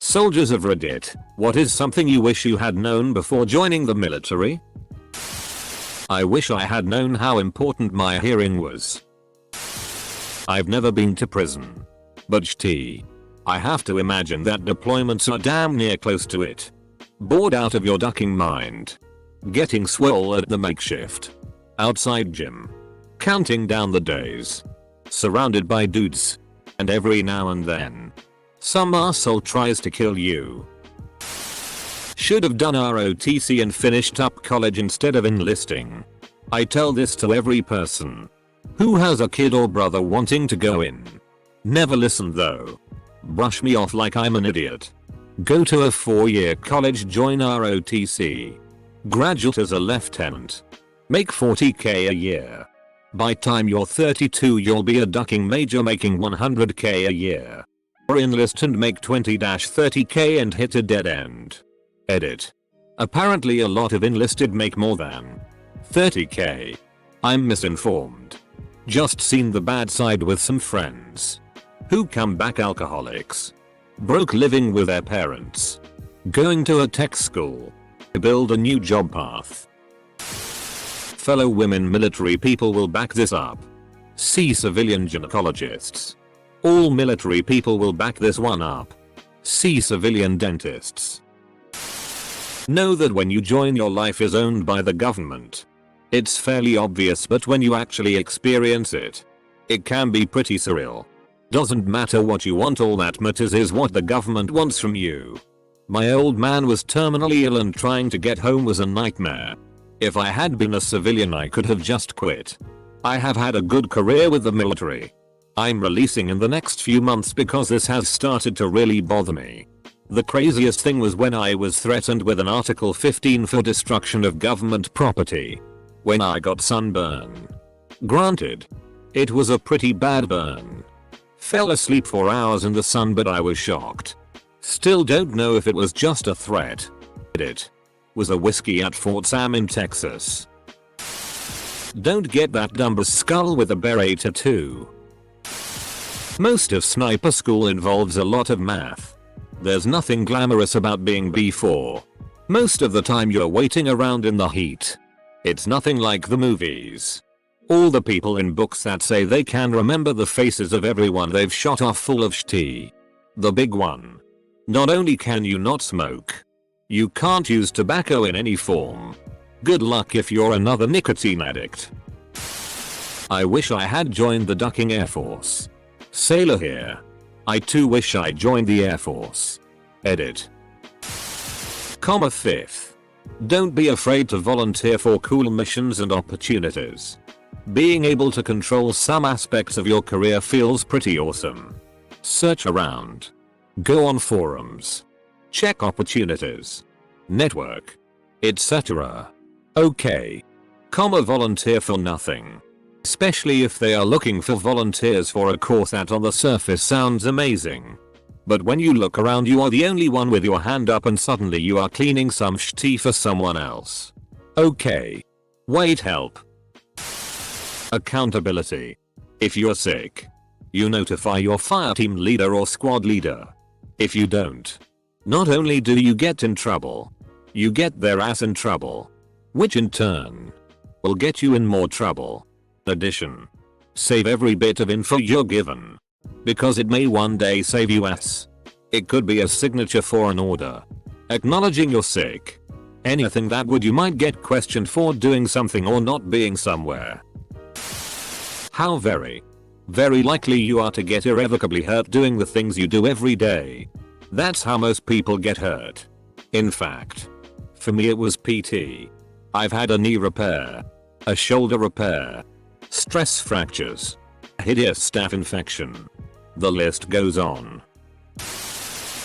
Soldiers of Reddit, what is something you wish you had known before joining the military? I wish I had known how important my hearing was. I've never been to prison. But I have to imagine that deployments are damn near close to it. Bored out of your ducking mind. Getting swole at the makeshift outside gym. Counting down the days. Surrounded by dudes. And every now and then, some arsehole tries to kill you. Should have done ROTC and finished up college instead of enlisting. I tell this to every person who has a kid or brother wanting to go in. Never listen though. Brush me off like I'm an idiot. Go to a 4-year college, join ROTC. Graduate as a lieutenant. Make 40k a year. By time you're 32 you'll be a ducking major making 100k a year. Or enlist and make 20-30k and hit a dead end. Edit. Apparently a lot of enlisted make more than 30k. I'm misinformed. Just seen the bad side with some friends who come back alcoholics. Broke, living with their parents. Going to a tech school. To build a new job path. Fellow women military people will back this up. See civilian gynecologists. All military people will back this one up. See civilian dentists. Know that when you join your life is owned by the government. It's fairly obvious, but when you actually experience it, it can be pretty surreal. Doesn't matter what you want, all that matters is what the government wants from you. My old man was terminally ill and trying to get home was a nightmare. If I had been a civilian I could have just quit. I have had a good career with the military. I'm releasing in the next few months because this has started to really bother me. The craziest thing was when I was threatened with an Article 15 for destruction of government property. When I got sunburn. Granted, it was a pretty bad burn. Fell asleep for hours in the sun, but I was shocked. Still don't know if it was just a threat. It was a whiskey at Fort Sam in Texas. Don't get that dumb skull with a beret tattoo. Most of sniper school involves a lot of math. There's nothing glamorous about being B4. Most of the time you're waiting around in the heat. It's nothing like the movies. All the people in books that say they can remember the faces of everyone they've shot off full of shit. The big one. Not only can you not smoke, you can't use tobacco in any form. Good luck if you're another nicotine addict. I wish I had joined the ducking Air Force. Sailor here. I too wish I joined the Air Force. Edit. 5th. Don't be afraid to volunteer for cool missions and opportunities. Being able to control some aspects of your career feels pretty awesome. Search around. Go on forums. Check opportunities. Network. Etc. Okay. Volunteer for nothing. Especially if they are looking for volunteers for a course that on the surface sounds amazing. But when you look around you are the only one with your hand up and suddenly you are cleaning some shit for someone else. Okay. Wait, help. Accountability. If you're sick, you notify your fireteam leader or squad leader. If you don't, not only do you get in trouble, you get their ass in trouble. Which in turn will get you in more trouble. Addition. Save every bit of info you're given. Because it may one day save you ass. It could be a signature for an order. Acknowledging you're sick. Anything that would you might get questioned for doing something or not being somewhere. How very likely you are to get irrevocably hurt doing the things you do every day. That's how most people get hurt. In fact, for me it was PT. I've had a knee repair, a shoulder repair, stress fractures, a hideous staph infection. The list goes on.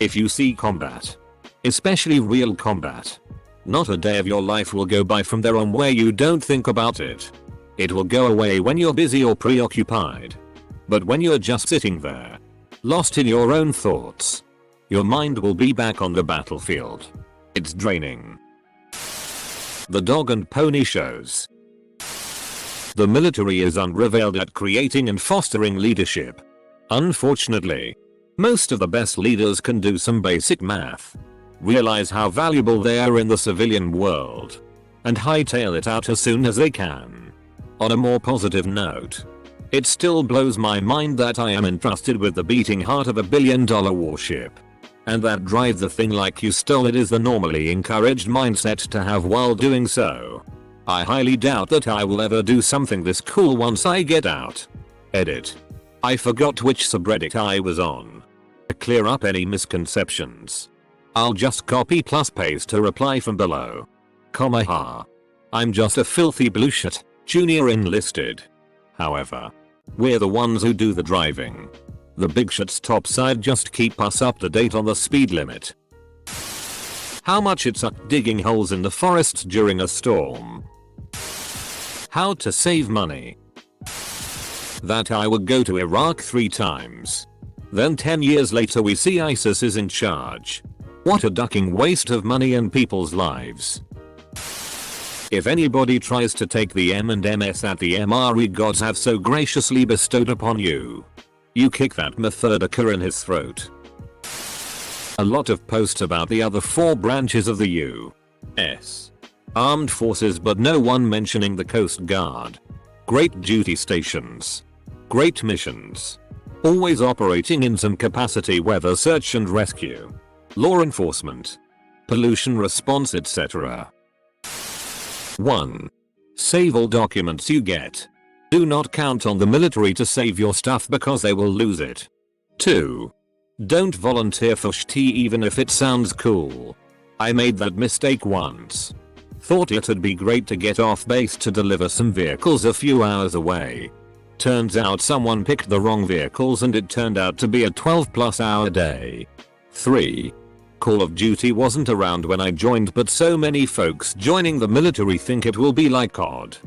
If you see combat, especially real combat, not a day of your life will go by from there on where you don't think about it. It will go away when you're busy or preoccupied. But when you're just sitting there, lost in your own thoughts, your mind will be back on the battlefield. It's draining. The dog and pony shows. The military is unrevealed at creating and fostering leadership. Unfortunately, Most of the best leaders can do some basic math, realize how valuable they are in the civilian world, and hightail it out as soon as they can. On a more positive note, it still blows my mind that I am entrusted with the beating heart of $1 billion warship. And that drive the thing like you stole it is the normally encouraged mindset to have while doing so. I highly doubt that I will ever do something this cool once I get out. Edit. I forgot which subreddit I was on. To clear up any misconceptions, I'll just copy plus paste a reply from below. Ha. I'm just a filthy blue shit, junior enlisted. However, we're the ones who do the driving. The big shits topside just keep us up to date on the speed limit. How much it sucked digging holes in the forests during a storm. How to save money. That I would go to Iraq 3 times. Then 10 years later we see ISIS is in charge. What a ducking waste of money and people's lives. If anybody tries to take the M&Ms that the MRE gods have so graciously bestowed upon you, you kick that Methodica in his throat. A lot of posts about the other 4 branches of the U.S. Armed Forces but no one mentioning the Coast Guard. Great duty stations. Great missions. Always operating in some capacity, weather search and rescue, law enforcement, pollution response, etc. 1. Save all documents you get. Do not count on the military to save your stuff because they will lose it. 2. Don't volunteer for SHT even if it sounds cool. I made that mistake once. Thought it'd be great to get off base to deliver some vehicles a few hours away. Turns out someone picked the wrong vehicles and it turned out to be a 12+ hour day. 3. Call of Duty wasn't around when I joined, but so many folks joining the military think it will be like COD.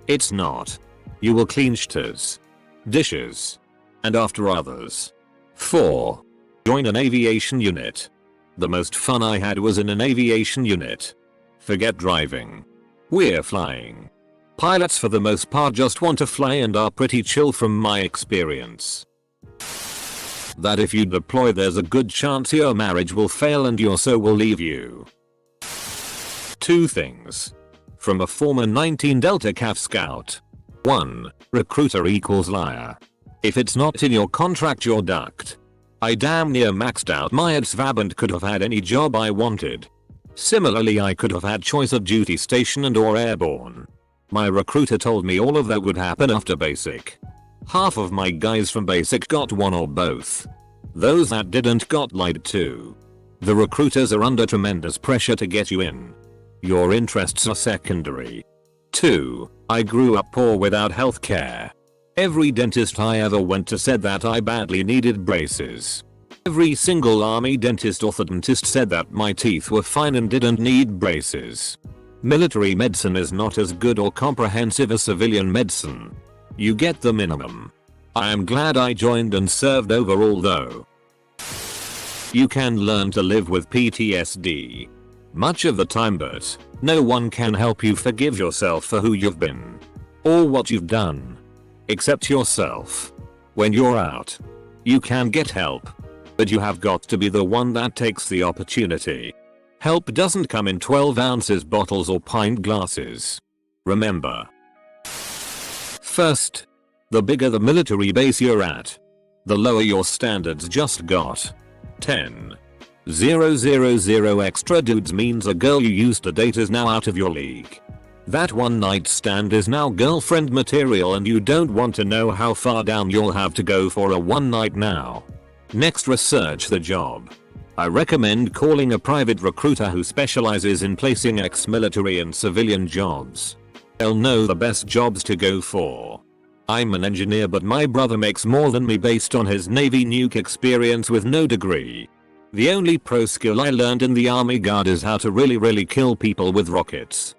It's not. You will clean shters, dishes, and after others. 4. Join an aviation unit. The most fun I had was in an aviation unit. Forget driving. We're flying. Pilots for the most part just want to fly and are pretty chill from my experience. That if you deploy there's a good chance your marriage will fail and your soul will leave you. 2 things. From a former 19 Delta Cav Scout. 1. Recruiter equals liar. If it's not in your contract you're ducked. I damn near maxed out my ADSVAB and could have had any job I wanted. Similarly, I could have had choice of duty station and or airborne. My recruiter told me all of that would happen after basic. Half of my guys from basic got one or both. Those that didn't got lied to. The recruiters are under tremendous pressure to get you in. Your interests are secondary. 2. I grew up poor without healthcare. Every dentist I ever went to said that I badly needed braces. Every single army dentist orthodontist said that my teeth were fine and didn't need braces. Military medicine is not as good or comprehensive as civilian medicine. You get the minimum. I am glad I joined and served overall though. You can learn to live with PTSD. Much of the time, but no one can help you forgive yourself for who you've been. Or what you've done. Except yourself. When you're out, you can get help. But you have got to be the one that takes the opportunity. Help doesn't come in 12 ounces bottles or pint glasses. Remember. First, the bigger the military base you're at, the lower your standards just got. 10. 000 extra dudes means a girl you used to date is now out of your league. That one night stand is now girlfriend material and you don't want to know how far down you'll have to go for a one night now. Next, research the job. I recommend calling a private recruiter who specializes in placing ex-military and civilian jobs. They'll know the best jobs to go for. I'm an engineer but my brother makes more than me based on his Navy nuke experience with no degree. The only pro skill I learned in the Army Guard is how to really kill people with rockets.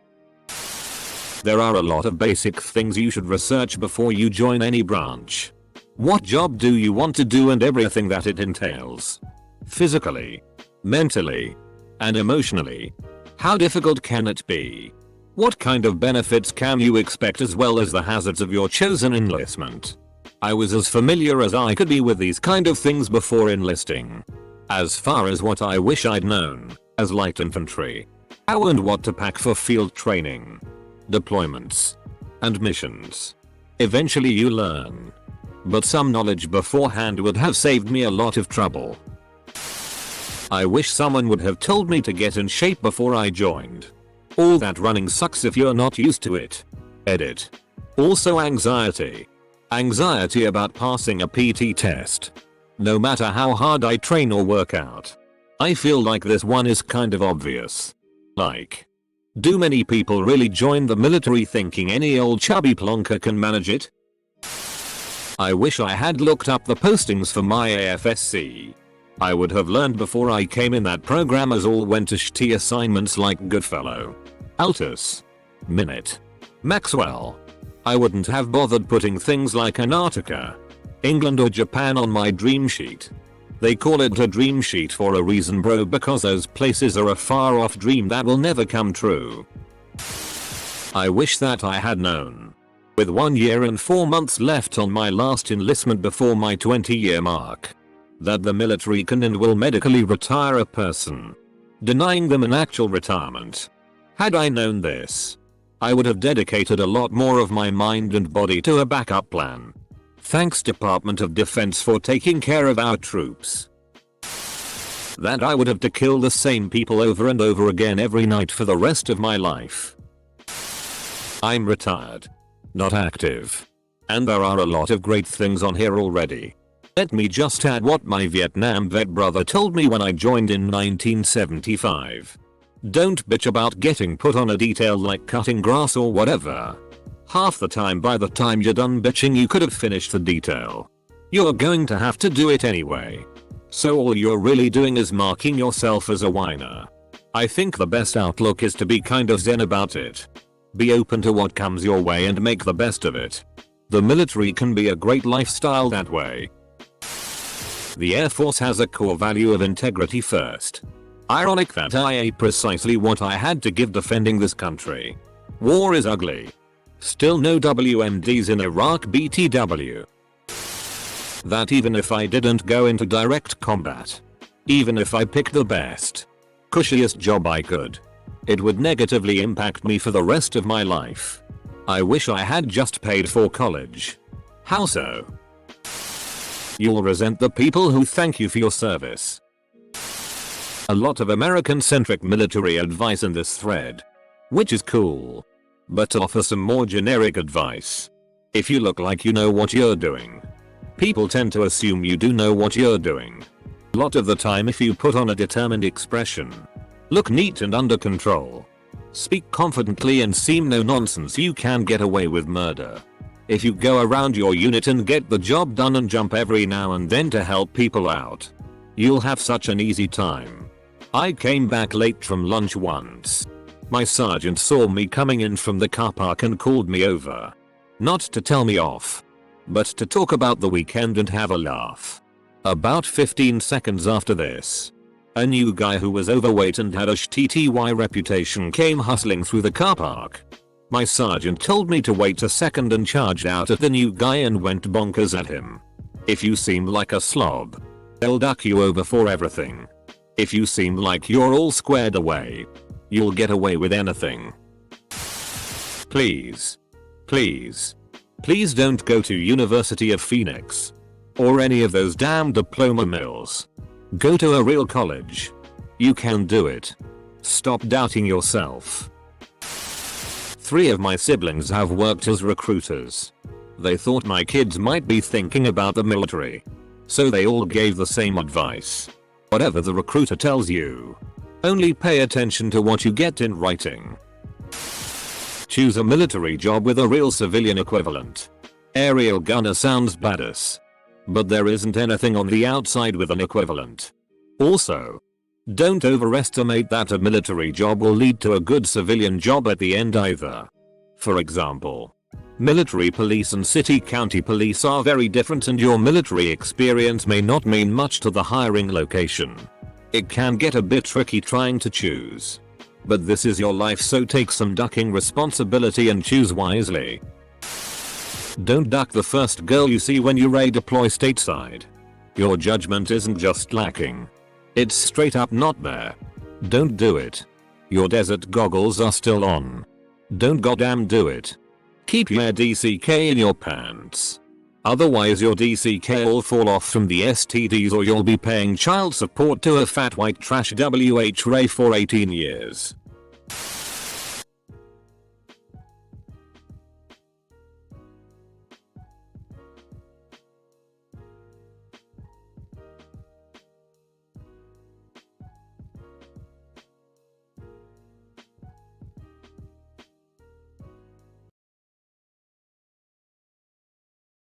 There are a lot of basic things you should research before you join any branch. What job do you want to do and everything that it entails? Physically, mentally, and emotionally. How difficult can it be? What kind of benefits can you expect as well as the hazards of your chosen enlistment? I was as familiar as I could be with these kind of things before enlisting. As far as what I wish I'd known, as light infantry, how and what to pack for field training, deployments, and missions. Eventually you learn. But some knowledge beforehand would have saved me a lot of trouble. I wish someone would have told me to get in shape before I joined. All that running sucks if you're not used to it. Edit. Also anxiety. Anxiety about passing a PT test. No matter how hard I train or work out. I feel like this one is kind of obvious. Like, do many people really join the military thinking any old chubby plonker can manage it? I wish I had looked up the postings for my AFSC. I would have learned before I came in that programmers all went to shitty assignments like Goodfellow, Altus, Minute, Maxwell. I wouldn't have bothered putting things like Antarctica, England or Japan on my dream sheet. They call it a dream sheet for a reason bro, because those places are a far off dream that will never come true. I wish that I had known. With 1 year and 4 months left on my last enlistment before my 20-year mark, that the military can and will medically retire a person, denying them an actual retirement. Had I known this, I would have dedicated a lot more of my mind and body to a backup plan. Thanks Department of Defense for taking care of our troops. That I would have to kill the same people over and over again every night for the rest of my life. I'm retired, not active. And there are a lot of great things on here already. Let me just add what my Vietnam vet brother told me when I joined in 1975. Don't bitch about getting put on a detail like cutting grass or whatever. Half the time by the time you're done bitching you could have finished the detail. You're going to have to do it anyway. So all you're really doing is marking yourself as a whiner. I think the best outlook is to be kind of zen about it. Be open to what comes your way and make the best of it. The military can be a great lifestyle that way. The Air Force has a core value of integrity first. Ironic that IA precisely what I had to give defending this country. War is ugly. Still no WMDs in Iraq BTW. That even if I didn't go into direct combat, even if I picked the best, cushiest job I could, it would negatively impact me for the rest of my life. I wish I had just paid for college. How so? You'll resent the people who thank you for your service. A lot of American-centric military advice in this thread. Which is cool. But to offer some more generic advice. If you look like you know what you're doing, people tend to assume you do know what you're doing. A lot of the time if you put on a determined expression, look neat and under control, speak confidently and seem no nonsense, you can get away with murder. If you go around your unit and get the job done and jump every now and then to help people out, you'll have such an easy time. I came back late from lunch once. My sergeant saw me coming in from the car park and called me over. Not to tell me off, but to talk about the weekend and have a laugh. About 15 seconds after this, a new guy who was overweight and had a shitty reputation came hustling through the car park. My sergeant told me to wait a second and charged out at the new guy and went bonkers at him. If you seem like a slob, they'll duck you over for everything. If you seem like you're all squared away, you'll get away with anything. Please, please, please don't go to University of Phoenix. Or any of those damn diploma mills. Go to a real college. You can do it. Stop doubting yourself. 3 of my siblings have worked as recruiters. They thought my kids might be thinking about the military. So they all gave the same advice. Whatever the recruiter tells you, only pay attention to what you get in writing. Choose a military job with a real civilian equivalent. Aerial gunner sounds badass. But there isn't anything on the outside with an equivalent. Also, don't overestimate that a military job will lead to a good civilian job at the end either. For example, military police and city county police are very different and your military experience may not mean much to the hiring location. It can get a bit tricky trying to choose. But this is your life, so take some ducking responsibility and choose wisely. Don't duck the first girl you see when you redeploy stateside. Your judgment isn't just lacking. It's straight up not there. Don't do it. Your desert goggles are still on. Don't goddamn do it. Keep your DCK in your pants. Otherwise your DCK will fall off from the STDs or you'll be paying child support to a fat white trash WH Ray for 18 years.